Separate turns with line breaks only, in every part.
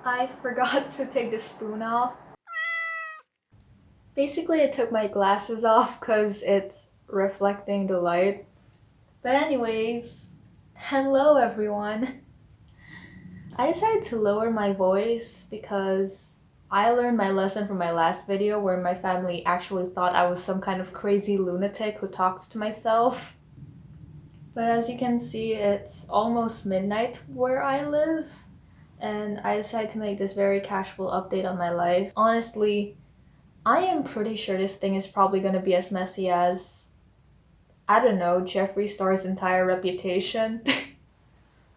I forgot to take the spoon off. Basically, I took my glasses off because it's reflecting the light. But anyways, hello everyone. I decided to lower my voice because I learned my lesson from my last video where my family actually thought I was some kind of crazy lunatic who talks to myself. But as you can see, it's almost midnight where I live, and I decided to make this very casual update on my life. Honestly, I am pretty sure this thing is probably gonna be as messy as, I don't know, Jeffree Star's entire reputation.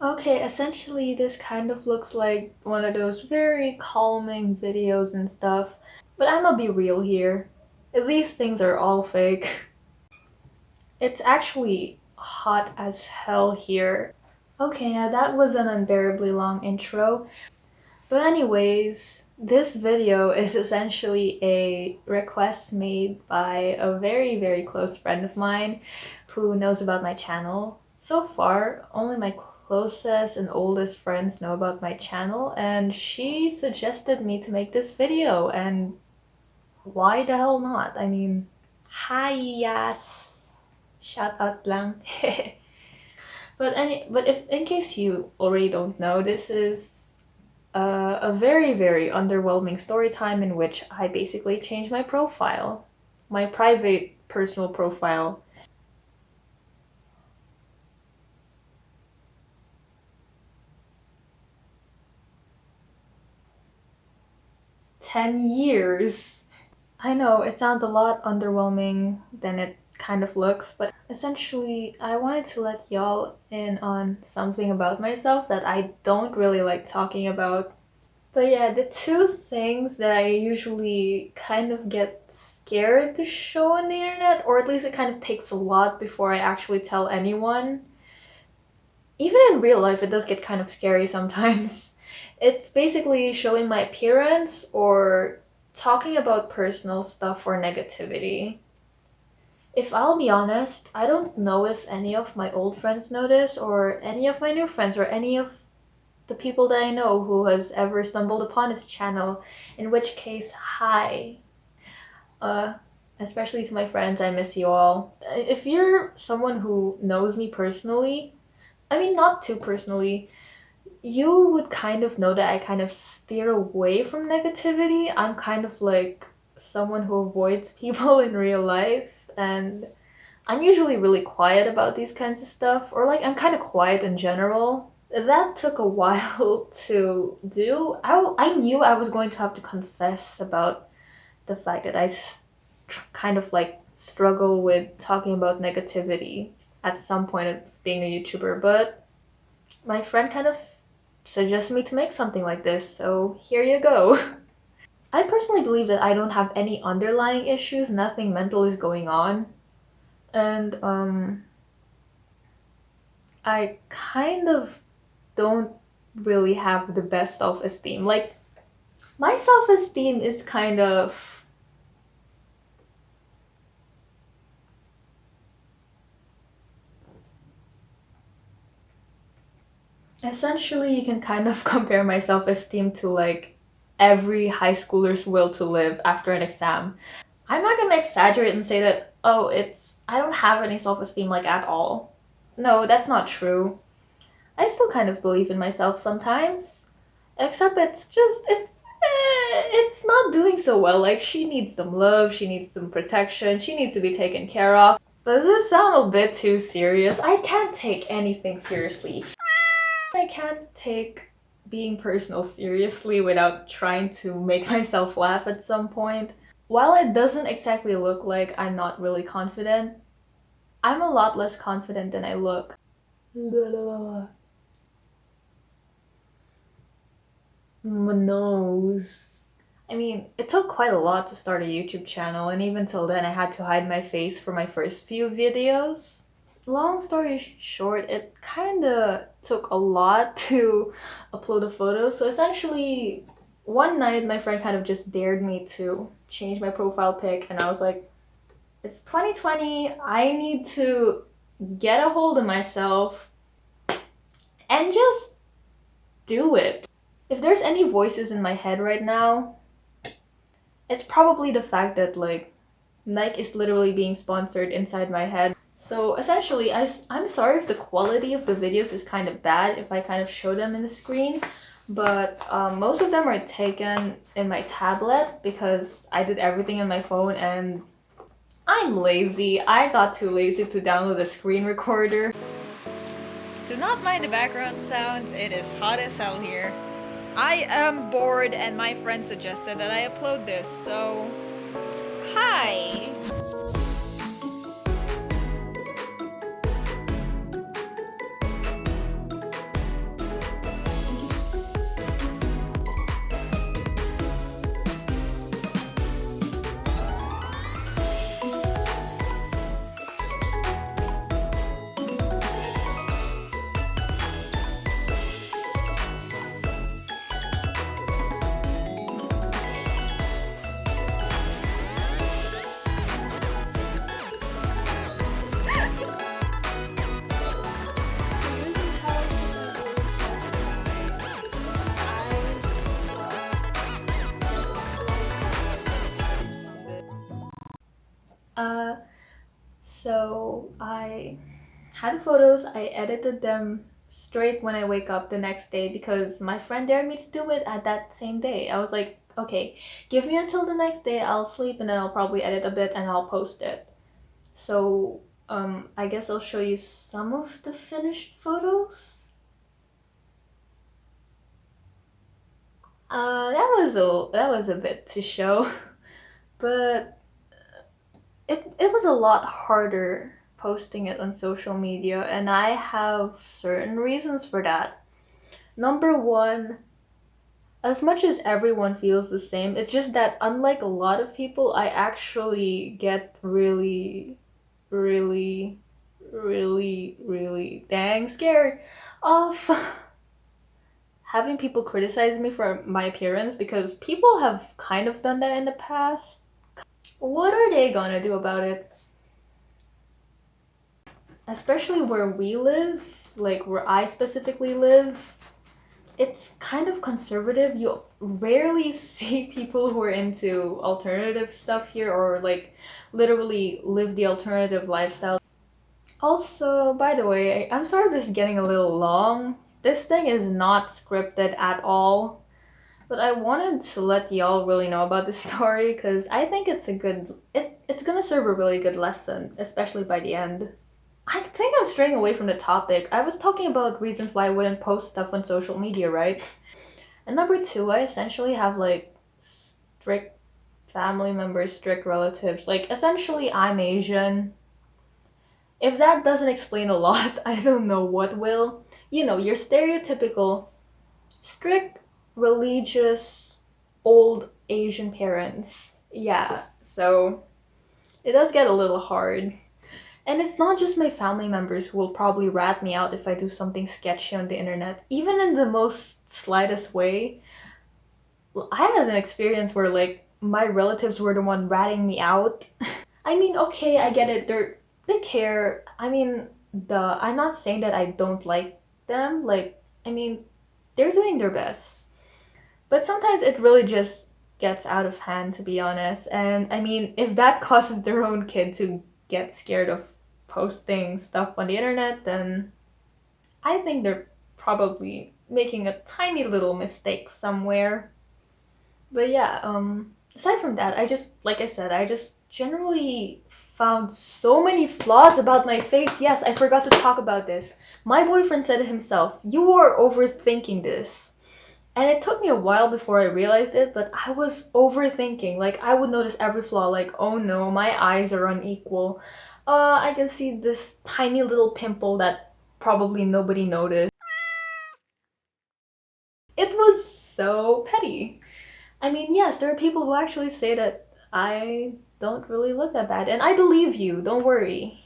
Okay, essentially this kind of looks like one of those very calming videos and stuff, but I'ma be real here. These things are all fake. It's actually hot as hell here. Okay, now that was an unbearably long intro. But anyways, this video is essentially a request made by a very close friend of mine who knows about my channel. So far, only my closest and oldest friends know about my channel, and she suggested me to make this video, and why the hell not? I mean, hi yes. Shout out lang. But if in case you already don't know, this is a very underwhelming story time in which I basically changed my profile, my private personal profile. $10. I know it sounds a lot underwhelming than it kind of looks, but essentially I wanted to let y'all in on something about myself that I don't really like talking about. But yeah, the two things that I usually kind of get scared to show on the internet, or at least it kind of takes a lot before I actually tell anyone. Even in real life, it does get kind of scary sometimes. It's basically showing my appearance or talking about personal stuff or negativity. If I'll be honest, I don't know if any of my old friends know this, or any of my new friends, or any of the people that I know who has ever stumbled upon this channel, in which case, hi. Uh, Especially to my friends, I miss you all. If you're someone who knows me personally, I mean not too personally, you would kind of know that I kind of steer away from negativity. I'm kind of like someone who avoids people in real life, and I'm usually really quiet about these kinds of stuff, or like I'm kind of quiet in general. That took a while to do. I knew I was going to have to confess about the fact that kind of like struggle with talking about negativity at some point of being a YouTuber, but my friend kind of suggested me to make something like this, so here you go. I personally believe that I don't have any underlying issues, nothing mental is going on, and I kind of don't really have the best self-esteem. Like, my self-esteem is kind of... Essentially, you can kind of compare my self-esteem to like every high schooler's will to live after an exam. I'm not gonna exaggerate and say that, oh, I don't have any self-esteem like at all. No, that's not true. I still kind of believe in myself sometimes. Except it's not doing so well. Like, she needs some love, she needs some protection, she needs to be taken care of. Does this sound a bit too serious? I can't take anything seriously. I can't take being personal seriously without trying to make myself laugh at some point. While it doesn't exactly look like I'm not really confident, I'm a lot less confident than I look. My nose. I mean, it took quite a lot to start a YouTube channel, and even till then I had to hide my face for my first few videos. Long story short, it kinda took a lot to upload a photo, so essentially one night my friend kind of just dared me to change my profile pic, and I was like, it's 2020, I need to get a hold of myself and just do it. If there's any voices in my head right now, it's probably the fact that like Nike is literally being sponsored inside my head. So essentially, I'm sorry if the quality of the videos is kind of bad if I kind of show them in the screen, but most of them are taken in my tablet because I did everything in my phone and I'm lazy. I got too lazy to download a screen recorder. Do not mind the background sounds, it is hot as hell here. I am bored and my friend suggested that I upload this, so hi! Uh, so I had photos, I edited them straight when I wake up the next day because my friend dared me to do it at that same day. I was like, okay, give me until the next day, I'll sleep and then I'll probably edit a bit and I'll post it. So, I guess I'll show you some of the finished photos. That was a bit to show, but it was a lot harder posting it on social media, and I have certain reasons for that. Number one, as much as everyone feels the same, it's just that unlike a lot of people, I actually get really, really, really dang scared of having people criticize me for my appearance because people have kind of done that in the past. What are they gonna do about it? Especially where we live, like where I specifically live, it's kind of conservative. You rarely see people who are into alternative stuff here or like literally live the alternative lifestyle. Also, by the way, I'm sorry this is getting a little long. This thing is not scripted at all. But I wanted to let y'all really know about this story because I think it's gonna serve a really good lesson, especially by the end. I think I'm straying away from the topic. I was talking about reasons why I wouldn't post stuff on social media, right? And number two, I essentially have like strict family members, strict relatives. Like, essentially, I'm Asian. If that doesn't explain a lot, I don't know what will. You know, your stereotypical strict, religious, old Asian parents. Yeah, so it does get a little hard. And it's not just my family members who will probably rat me out if I do something sketchy on the internet. Even in the most slightest way, I had an experience where like my relatives were the one ratting me out. I mean, okay, I get it. They care. I mean, I'm not saying that I don't like them. Like, I mean, they're doing their best. But sometimes it really just gets out of hand, to be honest. And I mean, if that causes their own kid to get scared of posting stuff on the internet, then I think they're probably making a tiny little mistake somewhere. But yeah, aside from that, like I said, I just generally found so many flaws about my face. Yes, I forgot to talk about this. My boyfriend said it himself, you are overthinking this. And it took me a while before I realized it, but I was overthinking. Like, I would notice every flaw, like, oh no, my eyes are unequal. I can see this tiny little pimple that probably nobody noticed. It was so petty. I mean, yes, there are people who actually say that I don't really look that bad, and I believe you. Don't worry.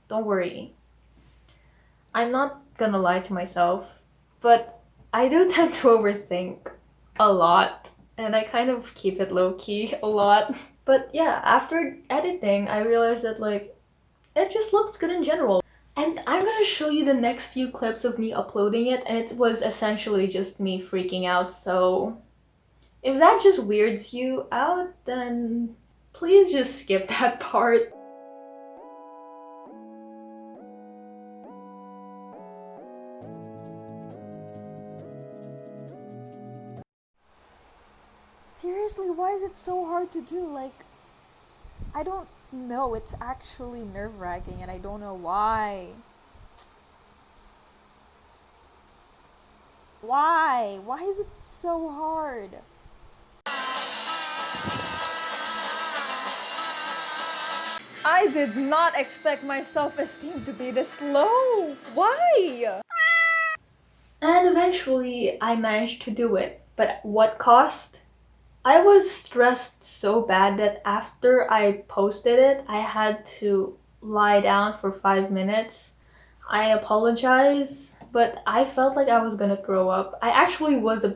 Don't worry. I'm not gonna lie to myself, but I do tend to overthink a lot, and I kind of keep it low key a lot. But yeah, after editing, I realized that like it just looks good in general. And I'm gonna gonna show you the next few clips of me uploading it, and it was essentially just me freaking out, so if that just weirds you out, then please just skip that part.
Seriously, why is it so hard to do? Like, I don't know. It's actually nerve-wracking and I don't know why. Why? Why is it so hard? I did not expect my self-esteem to be this low. Why?
And eventually, I managed to do it. But at what cost? I was stressed so bad that after I posted it, I had to lie down for 5 minutes. I apologize, but I felt like I was gonna throw up. I actually was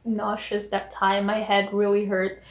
nauseous that time. My head really hurt.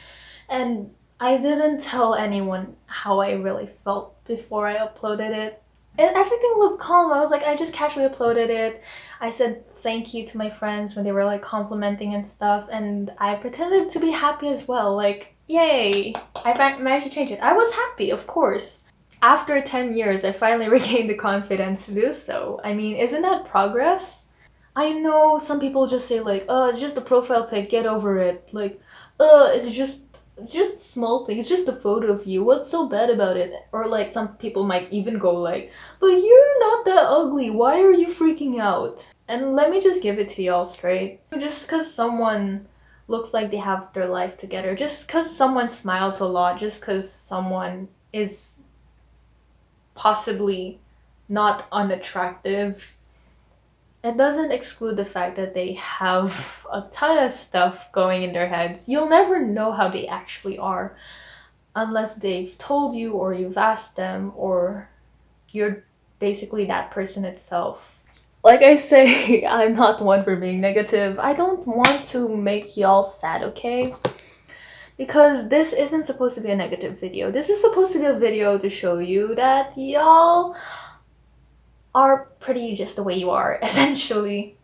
And I didn't tell anyone how I really felt before I uploaded it. And everything looked calm. I was like, I just casually uploaded it. I said thank you to my friends when they were like complimenting and stuff, and I pretended to be happy as well. Like, yay! Managed to change it. I was happy, of course. After 10 years, I finally regained the confidence to do so. I mean, isn't that progress? I know some people just say like, oh, it's just a profile pic, get over it. Like, it's just a small thing. It's just a photo of you. What's so bad about it? Or like some people might even go like, but you're not that ugly. Why are you freaking out? And let me just give it to y'all straight. Just cuz someone looks like they have their life together, just cuz someone smiles a lot, just cuz someone is possibly not unattractive, it doesn't exclude the fact that they have a ton of stuff going in their heads. You'll never know how they actually are unless they've told you or you've asked them or you're basically that person itself. Like I say, I'm not one for being negative. I don't want to make y'all sad, okay? Because this isn't supposed to be a negative video. This is supposed to be a video to show you that y'all are pretty just the way you are, essentially.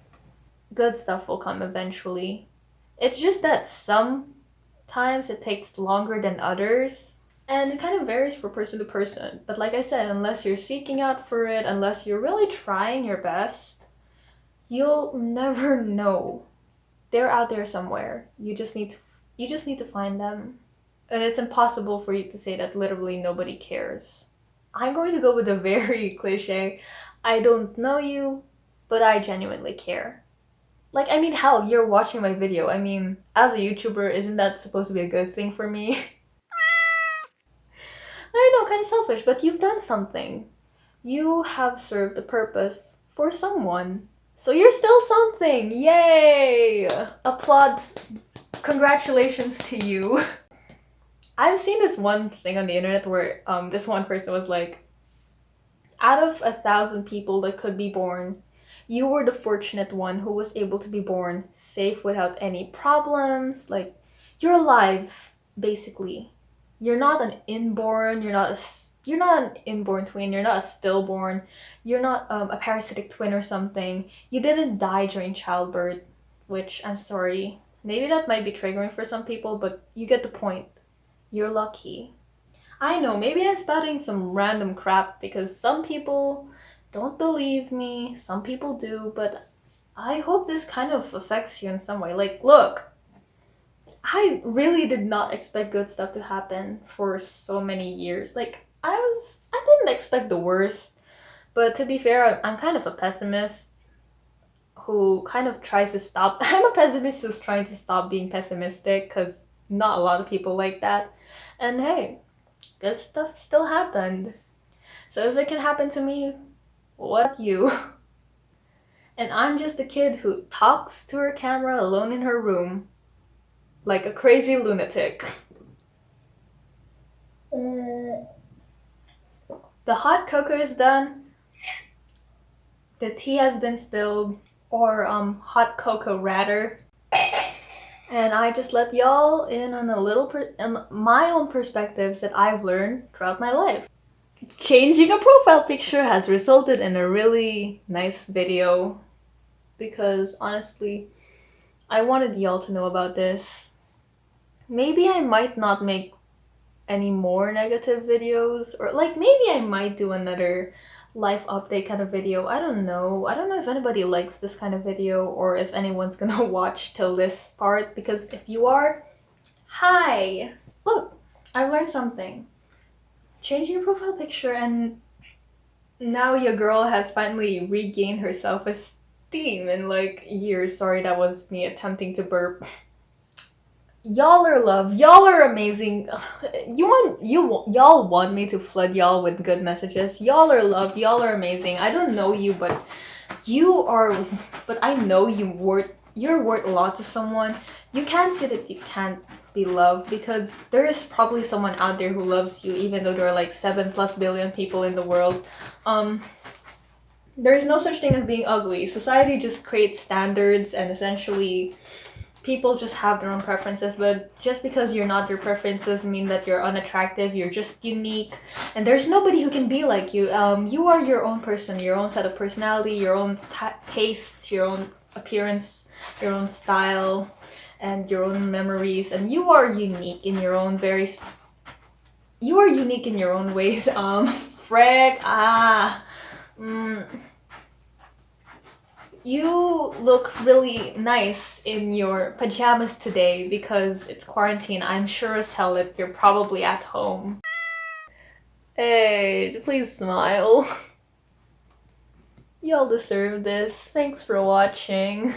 Good stuff will come eventually. It's just that sometimes it takes longer than others, and it kind of varies from person to person. But like I said, unless you're seeking out for it, unless you're really trying your best, you'll never know. They're out there somewhere. You just need to find them. And it's impossible for you to say that literally nobody cares. I'm going to go with a very cliche. I don't know you, but I genuinely care. Like, I mean, hell, you're watching my video. I mean, as a YouTuber, isn't that supposed to be a good thing for me? I know, kind of selfish, but you've done something. You have served a purpose for someone. So you're still something! Yay! Applause. Congratulations to you. I've seen this one thing on the internet where this one person was like, out of 1,000 people that could be born, you were the fortunate one who was able to be born safe without any problems. Like, you're alive, basically. You're not an inborn, you're not an inborn twin, you're not a stillborn, you're not a parasitic twin or something. You didn't die during childbirth, which I'm sorry. Maybe that might be triggering for some people, but you get the point. You're lucky. I know, maybe I'm spouting some random crap because some people don't believe me, some people do, but I hope this kind of affects you in some way. Like, look, I really did not expect good stuff to happen for so many years. Like, I didn't expect the worst, but to be fair, I'm kind of a pessimist who kind of tries to stop. I'm a pessimist who's trying to stop being pessimistic because not a lot of people like that. And hey, good stuff still happened. So if it can happen to me, what about you? And I'm just a kid who talks to her camera alone in her room like a crazy lunatic. The hot cocoa is done. The tea has been spilled, or hot cocoa rather. And I just let y'all in on a little my own perspectives that I've learned throughout my life. changing a profile picture has resulted in a really nice video because honestly, I wanted y'all to know about this. Maybe I might not make any more negative videos, or like maybe I might do another life update kind of video. I don't know. I don't know if anybody likes this kind of video or if anyone's gonna watch till this part, because if you are, hi! Look, I learned something. Changing your profile picture and now your girl has finally regained her self-esteem in like years. Sorry, that was me attempting to burp. Y'all are love. Y'all are amazing. Y'all want me to flood y'all with good messages. Y'all are love. Y'all are amazing. I don't know you, but you are. But I know you're worth a lot to someone. You can't say that you can't be loved because there is probably someone out there who loves you, even though there are like 7+ billion people in the world. Um, there is no such thing as being ugly. Society just creates standards and essentially people just have their own preferences, but just because you're not your preference doesn't mean that you're unattractive. You're just unique, and there's nobody who can be like you. You are your own person, your own set of personality, your own tastes, your own appearance, your own style, and your own memories, and you are unique in your own you are unique in your own ways. Frick, mm, you look really nice in your pajamas today because it's quarantine. I'm sure as hell that you're probably at home. Hey, please smile. Y'all deserve this. Thanks for watching.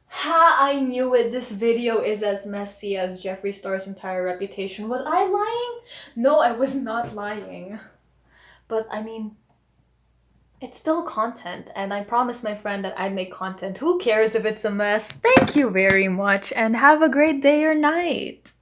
Ha, I knew it. This video is as messy as Jeffree Star's entire reputation. Was I lying? No, I was not lying. But I mean, it's still content, and I promised my friend that I'd make content. Who cares if it's a mess? Thank you very much, and have a great day or night.